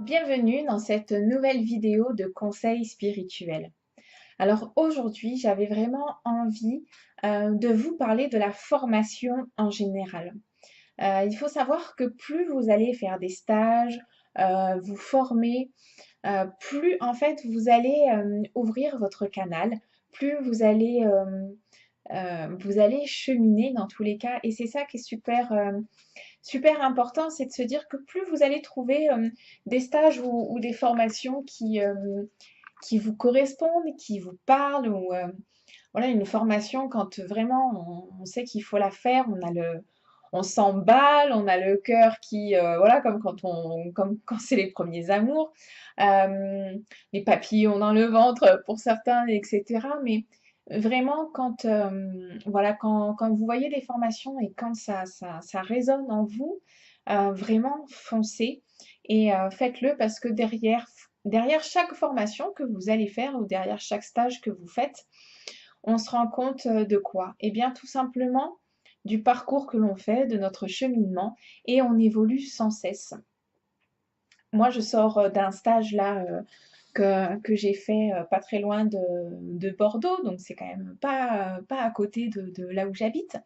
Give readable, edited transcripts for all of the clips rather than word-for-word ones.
Bienvenue dans cette nouvelle vidéo de conseils spirituels. Alors aujourd'hui, j'avais vraiment envie de vous parler de la formation en général. Il faut savoir que plus vous allez faire des stages, vous former, plus en fait vous allez ouvrir votre canal, plus vous allez cheminer dans tous les cas. Et c'est ça qui est super important, c'est de se dire que plus vous allez trouver des stages ou des formations qui vous correspondent, qui vous parlent, ou voilà, une formation quand vraiment on sait qu'il faut la faire, on s'emballe, on a le cœur qui, voilà, comme quand c'est les premiers amours, euh, les papillons dans le ventre pour certains, etc. Mais vraiment, voilà, quand vous voyez des formations et quand ça résonne en vous, vraiment foncez et faites-le parce que derrière chaque formation que vous allez faire ou derrière chaque stage que vous faites, on se rend compte de quoi? Eh bien, tout simplement du parcours que l'on fait, de notre cheminement, et on évolue sans cesse. Moi, je sors d'un stage là que j'ai fait pas très loin de Bordeaux, donc c'est quand même pas à côté de là où j'habite.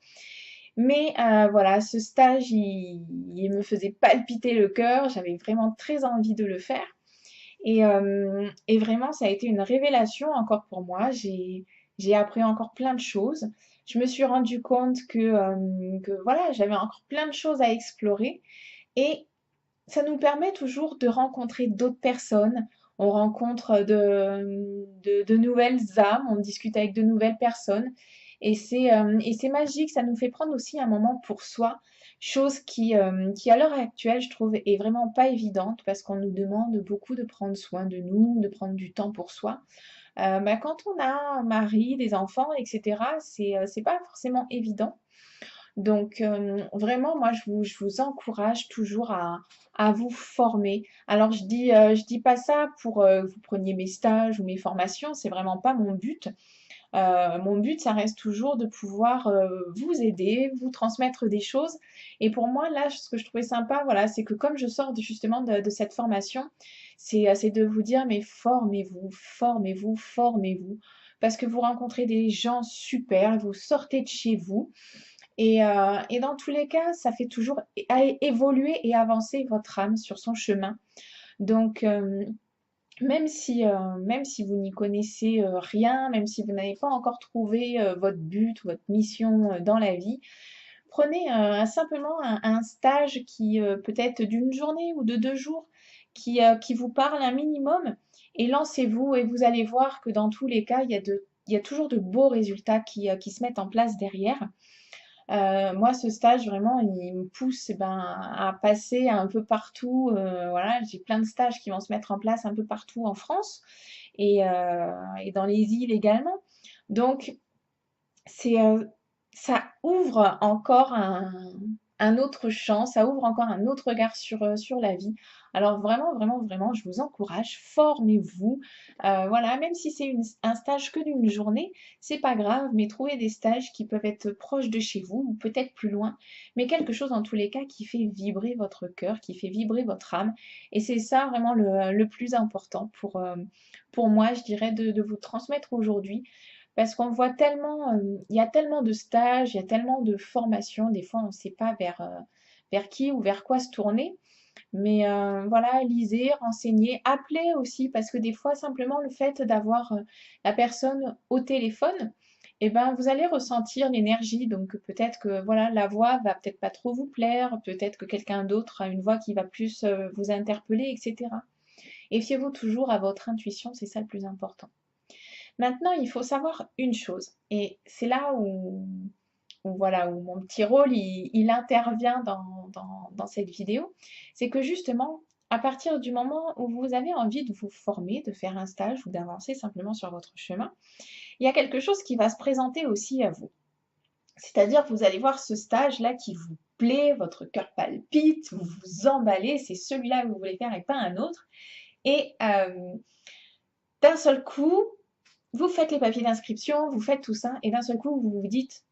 Mais voilà, ce stage, il me faisait palpiter le cœur, j'avais vraiment très envie de le faire. Et vraiment, ça a été une révélation encore pour moi. J'ai appris encore plein de choses. Je me suis rendu compte que voilà, j'avais encore plein de choses à explorer. Et ça nous permet toujours de rencontrer d'autres personnes. On rencontre de nouvelles âmes, on discute avec de nouvelles personnes. Et c'est magique, ça nous fait prendre aussi un moment pour soi, chose qui à l'heure actuelle, je trouve, est vraiment pas évidente parce qu'on nous demande beaucoup de prendre soin de nous, de prendre du temps pour soi. Bah, quand on a un mari, des enfants, etc., c'est pas forcément évident. Donc, vraiment, moi, je vous encourage toujours à vous former. Alors, je dis pas ça pour que vous preniez mes stages ou mes formations, c'est vraiment pas mon but. Mon but, ça reste toujours de pouvoir vous aider, vous transmettre des choses. Et pour moi, là, ce que je trouvais sympa, voilà, c'est que comme je sors justement de cette formation, c'est de vous dire, mais formez-vous, formez-vous, formez-vous. Parce que vous rencontrez des gens super, vous sortez de chez vous. Et dans tous les cas, ça fait toujours évoluer et avancer votre âme sur son chemin. Donc, même si vous n'y connaissez rien, même si vous n'avez pas encore trouvé votre but, votre mission dans la vie, prenez simplement un stage qui peut-être d'une journée ou de 2 jours qui vous parle un minimum et lancez-vous et vous allez voir que dans tous les cas, il y a toujours de beaux résultats qui se mettent en place derrière. Moi, ce stage, vraiment, il me pousse à passer un peu partout. Voilà, j'ai plein de stages qui vont se mettre en place un peu partout en France et dans les îles également. Donc, c'est, ça ouvre encore un autre champ, ça ouvre encore un autre regard sur la vie. Alors vraiment, vraiment, vraiment, je vous encourage, formez-vous. Voilà, même si c'est un stage que d'une journée, c'est pas grave, mais trouvez des stages qui peuvent être proches de chez vous ou peut-être plus loin, mais quelque chose dans tous les cas qui fait vibrer votre cœur, qui fait vibrer votre âme. Et c'est ça vraiment le plus important pour moi, je dirais, de vous transmettre aujourd'hui. Parce qu'on voit tellement, il y a tellement de stages, il y a tellement de formations, des fois on ne sait pas vers qui ou vers quoi se tourner. Mais voilà, lisez, renseignez, appelez aussi, parce que des fois simplement le fait d'avoir la personne au téléphone, eh ben, vous allez ressentir l'énergie. Donc peut-être que voilà, la voix va peut-être pas trop vous plaire, peut-être que quelqu'un d'autre a une voix qui va plus vous interpeller, etc. Et fiez-vous toujours à votre intuition, c'est ça le plus important. Maintenant, il faut savoir une chose, et c'est là voilà, où mon petit rôle il intervient dans cette vidéo, c'est que justement, à partir du moment où vous avez envie de vous former, de faire un stage ou d'avancer simplement sur votre chemin, il y a quelque chose qui va se présenter aussi à vous. C'est-à-dire que vous allez voir ce stage-là qui vous plaît, votre cœur palpite, vous vous emballez, c'est celui-là que vous voulez faire et pas un autre. Et d'un seul coup, vous faites les papiers d'inscription, vous faites tout ça, et d'un seul coup, vous vous dites,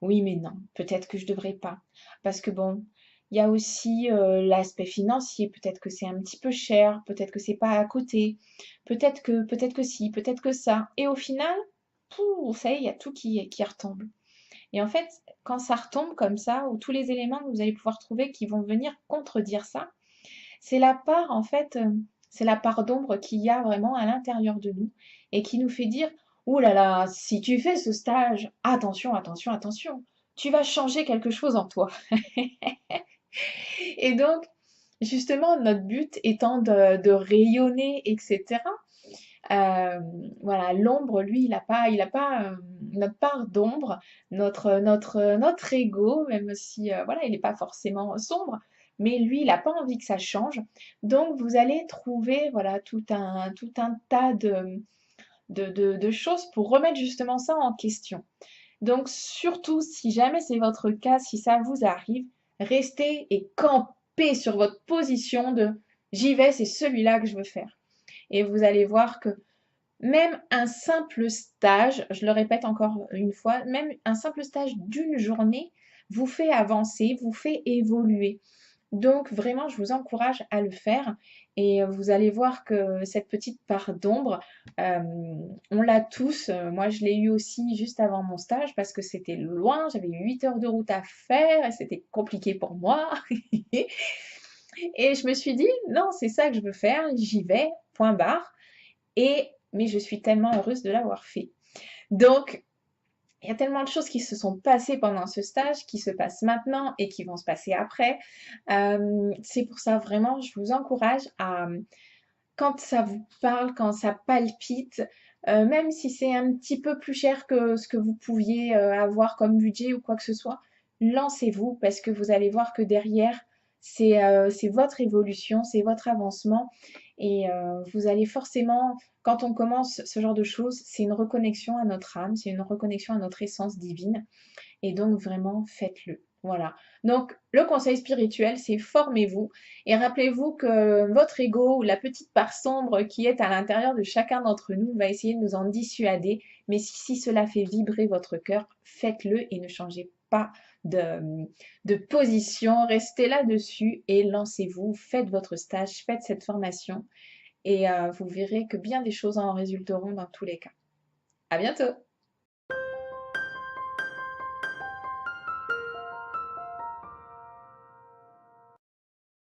oui, mais non, peut-être que je devrais pas. Parce que bon, Il y a aussi l'aspect financier. Peut-être que c'est un petit peu cher, peut-être que c'est pas à côté, peut-être que si, peut-être que ça. Et au final, pouh, ça y est, il y a tout qui retombe. Et en fait, quand ça retombe comme ça, où tous les éléments que vous allez pouvoir trouver qui vont venir contredire ça, c'est la part, en fait, c'est la part d'ombre qu'il y a vraiment à l'intérieur de nous et qui nous fait dire, ouh là là, si tu fais ce stage, attention, attention, attention, tu vas changer quelque chose en toi. Et donc, justement, notre but étant de rayonner, etc. euh, voilà, l'ombre, lui, il a pas notre part d'ombre, notre ego, même si, voilà, il n'est pas forcément sombre, mais lui, il n'a pas envie que ça change. Donc, vous allez trouver, voilà, tout un tas de choses pour remettre justement ça en question. Donc, surtout, si jamais c'est votre cas, si ça vous arrive, restez et campez sur votre position de j'y vais, c'est celui-là que je veux faire. Et vous allez voir que même un simple stage, je le répète encore une fois, même un simple stage d'une journée vous fait avancer, vous fait évoluer. Donc vraiment, je vous encourage à le faire et vous allez voir que cette petite part d'ombre, euh, on l'a tous. Moi, je l'ai eu aussi juste avant mon stage parce que c'était loin, j'avais 8 heures de route à faire et c'était compliqué pour moi. Et je me suis dit, non, c'est ça que je veux faire, j'y vais, point barre. Mais je suis tellement heureuse de l'avoir fait. Donc, il y a tellement de choses qui se sont passées pendant ce stage, qui se passent maintenant et qui vont se passer après. C'est pour ça vraiment, je vous encourage à, quand ça vous parle, quand ça palpite, même si c'est un petit peu plus cher que ce que vous pouviez avoir comme budget ou quoi que ce soit, lancez-vous parce que vous allez voir que derrière, c'est votre évolution, c'est votre avancement et vous allez forcément, quand on commence ce genre de choses, c'est une reconnexion à notre âme, c'est une reconnexion à notre essence divine. Et donc vraiment, faites-le. Voilà. Donc le conseil spirituel, c'est formez-vous et rappelez-vous que votre ego ou la petite part sombre qui est à l'intérieur de chacun d'entre nous va essayer de nous en dissuader. Mais si cela fait vibrer votre cœur, faites-le et ne changez pas de position. Restez là-dessus et lancez-vous. Faites votre stage, faites cette formation et vous verrez que bien des choses en résulteront dans tous les cas. À bientôt!